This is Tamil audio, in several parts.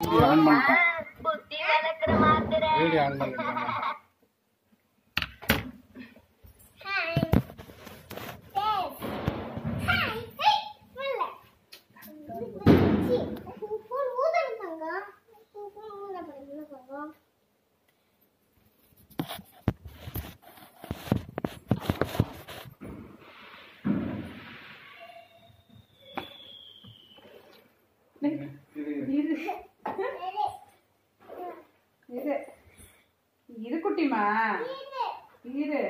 ஆன் பண்ணிட்டேன். வீடியோ ஆன் பண்ணிட்டேன். இது குட்டிமா இரு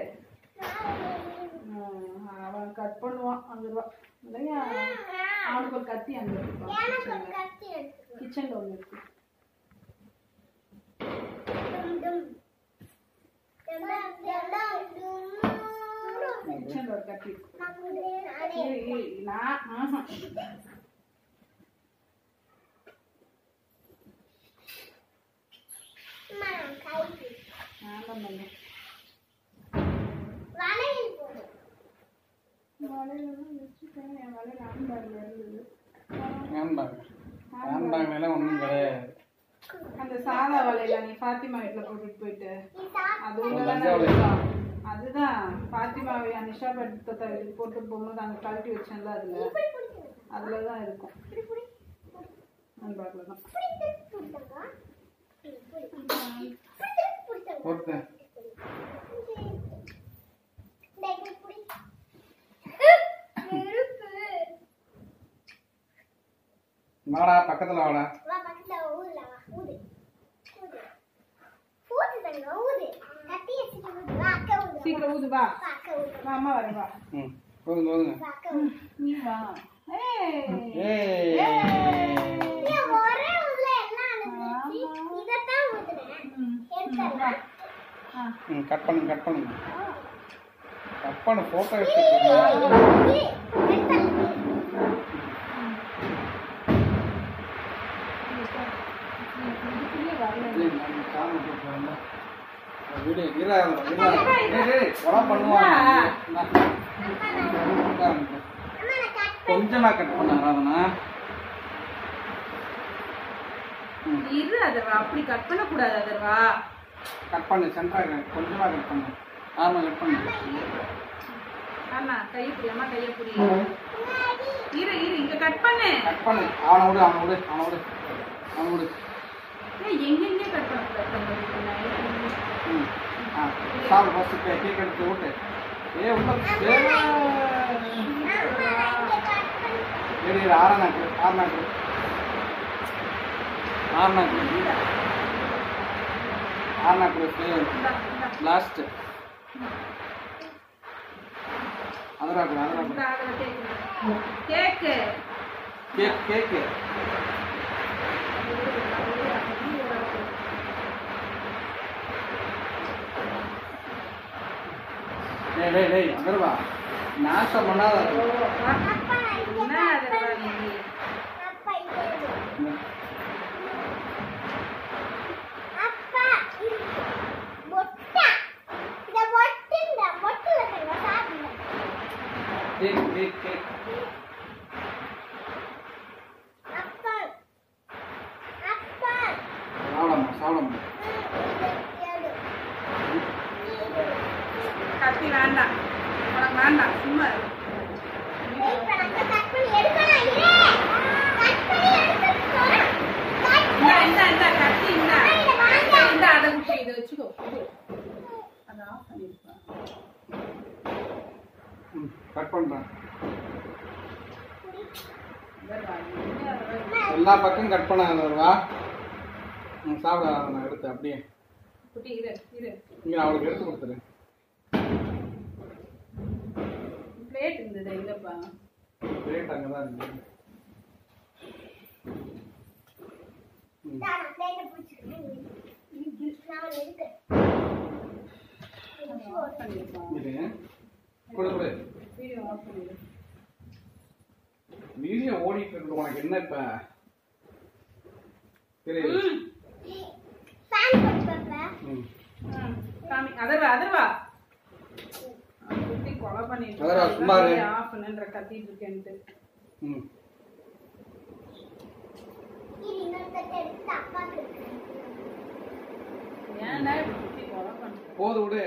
அவன் கட் பண்ணுவான் அங்க இல்லையா அவனுக்கு ஒரு கத்தி அங்க கிச்சன்ல ஒண்ணு இருக்கு கிச்சன்ல ஒரு கத்தி இருக்கு நான் ஒன்றும் கிடையாது. அந்த சாதா வலையில நீ பாத்திமா வீட்டுல போட்டுட்டு போயிட்டு அதுதான் பாத்திமாவை அனிஷா படுத்த போட்டு போகும்போது அங்க கழட்டி வச்சேன்ல அதுலதான் இருக்கும். நண்பர்கள்தான் வாடா பக்கத்துல வாடா. சீக்கிரம் ஊது வா அம்மா வரேன் வா. போதுங்க போதுங்க நீ வா. கட் பண்ணுங்க கட் பண்ணுங்க கட் பண்ண போட்டோ எடுத்து கொஞ்சமா கட் பண்ண இரு அதர்வா அப்படி கட் பண்ண கூடாது அதர்வா. கட் பண்ணு சென்டரா கொஞ்சமா கட் பண்ணு. ஆமா கட் பண்ணு. ஆமா கையை புடி அம்மா கையை புடி. இரு இரு இங்க கட் பண்ணு. கட் பண்ணு. அவன விடு. ஏய் எங்க கட் பண்ண சாப்பிடு ஃபர்ஸ்ட் கேக் எடுத்து விட்டு. உள்ள ஏறி ஆறனாக்கு லாஸ்ட் அதரா கேக் டேய் அதர்வா நாசம் பண்ணாத. என்ன அதர்வா நீ கேக் சாப்பிடமா கத்தி வேண்டாம் உனக்கு வேண்டாம் சும்மா கத்தி இந்த அதை விட்டு இதை வச்சுக்கோ. அதை ஆஃப் பண்ணிருப்பேன். கட் பண்றேன். எல்லா பக்கம் கட் பண்ணாதவா சாப்பிட நான் எடுத்து அப்படியே குட்டி இரு இங்க அவளுக்கு எடுத்து கொடுத்துரு. பிளேட் இருந்தது எங்கப்பா? பிளேட் அங்கதான் இருந்தது. வீடியோ ஓடிட்டு இருக்கு. உனக்கு என்ன இப்ப அதர்வா கொலை பண்ணிட்டு ஆஃப் பண்ணுன்ற கத்திட்டு இருக்கேன்ட்டு ஏன்டா இப்படி சுத்தி கொலை பண்ற? போது விடு